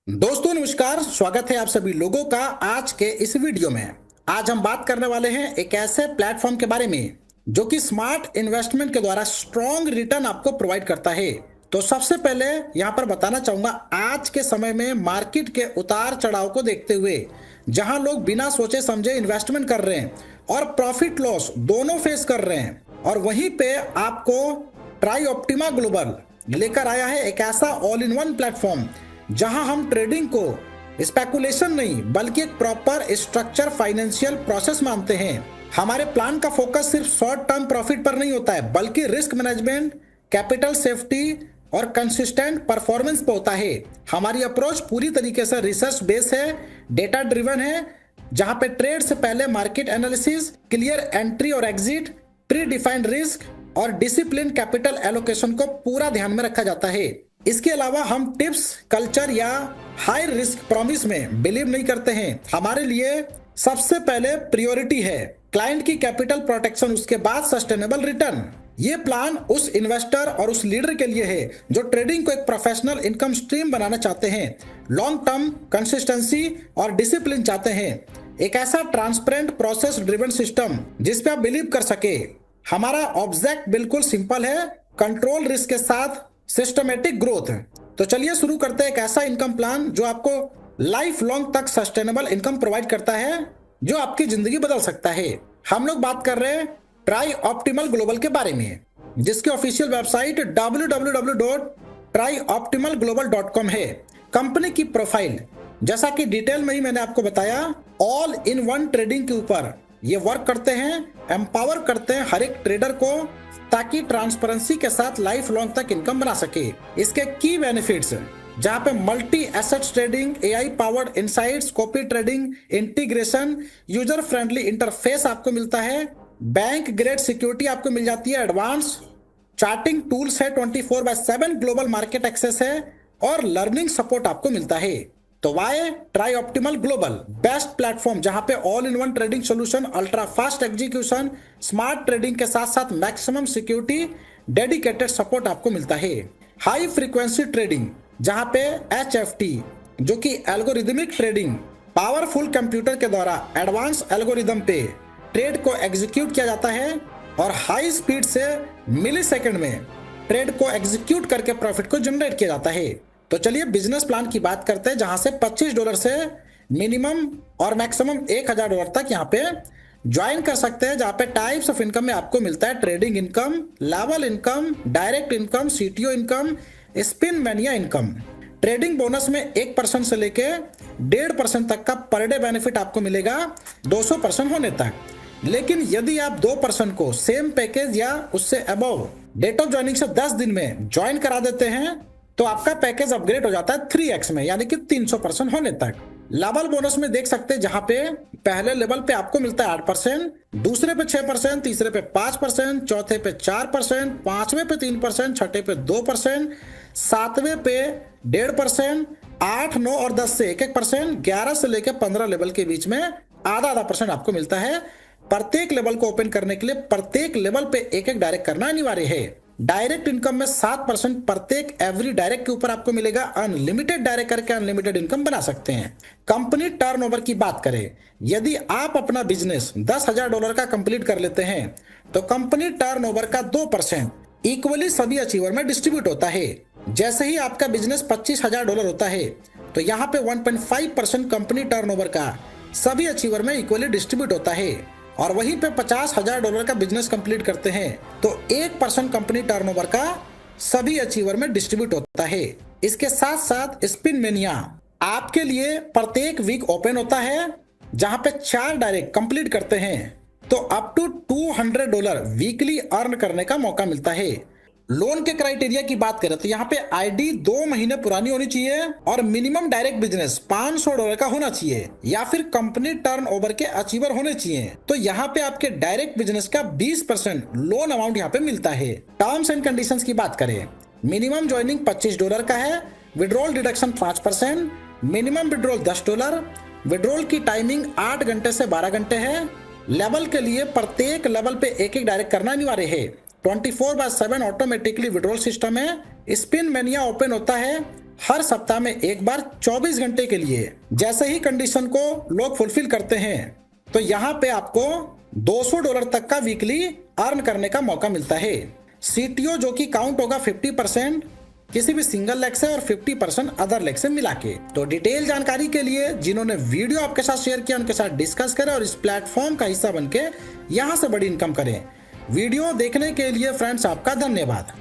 दोस्तों नमस्कार, स्वागत है आप सभी लोगों का आज के इस वीडियो में। आज हम बात करने वाले हैं एक ऐसे प्लेटफॉर्म के बारे में जो कि स्मार्ट इन्वेस्टमेंट के द्वारा स्ट्रॉन्ग रिटर्न आपको प्रोवाइड करता है। तो सबसे पहले यहाँ पर बताना चाहूंगा, आज के समय में मार्केट के उतार चढ़ाव को देखते हुए जहां लोग बिना सोचे समझे इन्वेस्टमेंट कर रहे हैं और प्रॉफिट लॉस दोनों फेस कर रहे हैं, और वहीं पे आपको ट्राई ऑप्टिमा ग्लोबल लेकर आया है एक ऐसा ऑल इन वन प्लेटफॉर्म जहां हम ट्रेडिंग को स्पेकुलेशन नहीं बल्कि एक प्रॉपर स्ट्रक्चर फाइनेंशियल प्रोसेस मानते हैं। हमारे प्लान का फोकस सिर्फ शॉर्ट टर्म प्रॉफिट पर नहीं होता है, बल्कि रिस्क मैनेजमेंट, कैपिटल सेफ्टी और कंसिस्टेंट परफॉर्मेंस पे होता है। हमारी अप्रोच पूरी तरीके से रिसर्च बेस्ड है, डेटा ड्रिवन है, जहां पे ट्रेड से पहले मार्केट एनालिसिस, क्लियर एंट्री और एग्जिट, प्री डिफाइंड रिस्क और डिसिप्लिन कैपिटल एलोकेशन को पूरा ध्यान में रखा जाता है। इसके अलावा हम टिप्स, कल्चर या हाई रिस्क प्रॉमिस में बिलीव नहीं करते हैं। हमारे लिए सबसे पहले प्रायोरिटी है क्लाइंट की कैपिटल प्रोटेक्शन, उसके बाद सस्टेनेबल रिटर्न। ये प्लान उस इन्वेस्टर और उस लीडर के लिए है जो ट्रेडिंग को एक प्रोफेशनल इनकम स्ट्रीम बनाना चाहते हैं, लॉन्ग टर्म कंसिस्टेंसी और डिसिप्लिन चाहते हैं, एक ऐसा ट्रांसपेरेंट प्रोसेस ड्रिवन सिस्टम जिस पे आप बिलीव कर सके। हमारा ऑब्जेक्ट बिल्कुल सिंपल है, कंट्रोल रिस्क के साथ सिस्टमेटिक ग्रोथ। तो चलिए शुरू करते हैं एक ऐसा इनकम प्लान जो आपको लाइफ लॉन्ग तक सस्टेनेबल इनकम प्रोवाइड करता है, जो आपकी जिंदगी बदल सकता है। हम लोग बात कर रहे हैं ट्राई ऑप्टिमल ग्लोबल के बारे में, जिसकी ऑफिशियल वेबसाइट www.tryoptimalglobal.com है। कंपनी की प्रोफाइल, जैसा कि डिटेल में ही मैंने आपको बताया, ऑल इन वन ट्रेडिंग के ऊपर ये वर्क करते हैं, एम्पावर करते हैं हर एक ट्रेडर को, ताकि ट्रांसपेरेंसी के साथ लाइफ लॉन्ग तक इनकम बना सके। इसके की बेनिफिट्स, जहां पे multi assets trading, AI powered insights, copy trading, integration, user friendly interface आपको मिलता है, बैंक ग्रेड सिक्योरिटी आपको मिल जाती है, एडवांस चार्टिंग टूल्स है, 24/7 ग्लोबल मार्केट एक्सेस है और लर्निंग सपोर्ट आपको मिलता है। तो why try optimal global, best platform जहां पे all in one trading solution, ultra fast execution, smart trading के साथ साथ मैक्सिमम सिक्योरिटी, डेडिकेटेड सपोर्ट आपको मिलता है। हाई फ्रीक्वेंसी ट्रेडिंग, जहां पे HFT जो कि एल्गोरिदमिक ट्रेडिंग, पावरफुल कंप्यूटर के द्वारा एडवांस एल्गोरिदम पे ट्रेड को एग्जीक्यूट किया जाता है और हाई स्पीड से मिली सेकेंड में ट्रेड को एग्जीक्यूट करके प्रॉफिट को जनरेट किया जाता है। तो चलिए बिजनेस प्लान की बात करते हैं, जहां से $25 से मिनिमम और मैक्सिमम $1000 तक यहाँ पे ज्वाइन कर सकते हैं, जहां पे टाइप्स ऑफ इनकम में आपको मिलता है trading income, level income, direct income, CTO income, spin mania income. Trading bonus में 1% से लेके 1.5% तक का पर डे बेनिफिट आपको मिलेगा 200% होने तक। लेकिन यदि आप 2% को सेम पैकेज या उससे अबव डेट ऑफ ज्वाइनिंग से 10 दिन में ज्वाइन करा देते हैं तो आपका पैकेज अपग्रेड हो जाता है 3x में, यानी कि 300% होने तक। लेवल बोनस में देख सकते हैं, जहां पे पहले लेवल पे आपको मिलता है 8%, दूसरे पे 6%, तीसरे पे 5%, चौथे पे 4%, पांचवें पे 3%, छठे पे 2%, सातवें पे 1.5%, 8, 9 और 10 से 1-1%, 11 से लेकर 15 लेवल के बीच में आधा % आपको मिलता है। प्रत्येक लेवल को ओपन करने के लिए प्रत्येक लेवल पे एक डायरेक्ट करना अनिवार्य है। डायरेक्ट इनकम में 7% प्रत्येक एवरी डायरेक्ट के ऊपर आपको मिलेगा। अनलिमिटेड डायरेक्ट करके अनलिमिटेड इनकम बना सकते हैं। कंपनी टर्नओवर की बात करें, यदि आप अपना बिजनेस $10,000 का कंप्लीट कर लेते हैं तो कंपनी टर्नओवर का 2% इक्वली सभी अचीवर में डिस्ट्रीब्यूट होता है। जैसे ही आपका बिजनेस $25,000 होता है तो यहाँ पे 1.5% कंपनी टर्नओवर का सभी अचीवर में इक्वली डिस्ट्रीब्यूट होता है, और वहीं पे $50,000 का बिजनेस कंप्लीट करते हैं तो 1% कंपनी टर्नओवर का सभी अचीवर में डिस्ट्रीब्यूट होता है। इसके साथ साथ स्पिन मेनिया आपके लिए प्रत्येक वीक ओपन होता है, जहां पे 4 डायरेक्ट कंप्लीट करते हैं तो अप टू $200 वीकली अर्न करने का मौका मिलता है। लोन के क्राइटेरिया की बात करें तो यहाँ पे आईडी 2 महीने पुरानी होनी चाहिए और मिनिमम डायरेक्ट बिजनेस $500 का होना चाहिए, या फिर कंपनी टर्नओवर के अचीवर होने चाहिए। तो यहाँ पे आपके डायरेक्ट बिजनेस का 20% लोन अमाउंट यहाँ पे मिलता है। टर्म्स एंड कंडीशंस की बात करें, मिनिमम ज्वाइनिंग $25 का है, withdrawal deduction 5%, minimum withdrawal $10, withdrawal की टाइमिंग 8 घंटे से 12 घंटे है। लेवल के लिए प्रत्येक लेवल पे एक डायरेक्ट करना अनिवार्य है। 24/7 ऑटोमेटिकली विड्रॉल सिस्टम है। स्पिन मेनिया ओपन होता है हर सप्ताह में एक बार 24 घंटे के लिए। जैसे ही कंडीशन को लोग फुलफिल करते हैं तो यहाँ पे आपको $200 तक का वीकली अर्न करने का मौका मिलता है। CTO जो कि काउंट होगा 50% किसी भी सिंगल लेग से और 50% अदर लेग से मिला के। तो डिटेल जानकारी के लिए जिन्होंने वीडियो आपके साथ शेयर किया उनके साथ डिस्कस करें और इस प्लेटफॉर्म का हिस्सा बनके यहाँ से बड़ी इनकम करें। वीडियो देखने के लिए फ्रेंड्स आपका धन्यवाद।